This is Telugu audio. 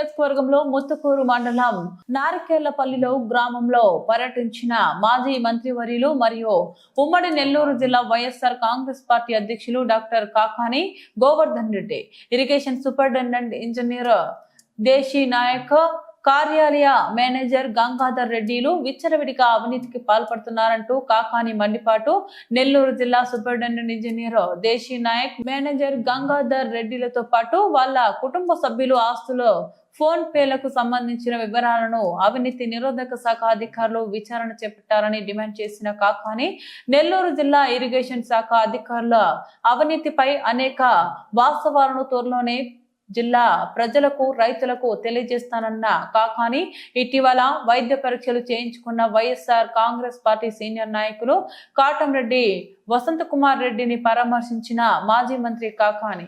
నియోజకవర్గంలో ముత్తుకూరు మండలం నారికేళ్లపల్లిలో గ్రామంలో పర్యటించిన మాజీ మంత్రివర్యులు మరియు ఉమ్మడి నెల్లూరు జిల్లా వైఎస్ఆర్ కాంగ్రెస్ పార్టీ అధ్యక్షులు doctor Kakani Govardhan Reddy, irrigation superintendent engineer Desi Nayak, కార్యాలయ మేనేజర్ గంగాధర్ రెడ్డిలు విచ్చలవిడిగా అవినీతికి పాల్పడుతున్నారంటూ కాకాని మండిపాటు. నెల్లూరు జిల్లా superintendent engineer Desi Naik, manager Gangadhar రెడ్డిలతో పాటు వాళ్ళ కుటుంబ సభ్యులు ఆస్తులు, ఫోన్ పేలకు సంబంధించిన వివరాలను అవినీతి నిరోధక శాఖ అధికారులు విచారణ చేపట్టారని డిమాండ్ చేసిన కాకాని, నెల్లూరు జిల్లా ఇరిగేషన్ శాఖ అధికారుల అవినీతిపై అనేక వాస్తవాలను త్వరలోనే జిల్లా ప్రజలకు, రైతులకు తెలియజేస్తానన్న కాకాని, ఇటీవల వైద్య పరీక్షలు చేయించుకున్న వైఎస్ఆర్ కాంగ్రెస్ పార్టీ సీనియర్ నాయకులు కాటంరెడ్డి వసంతకుమార్ రెడ్డిని పరామర్శించిన మాజీ మంత్రి కాకాని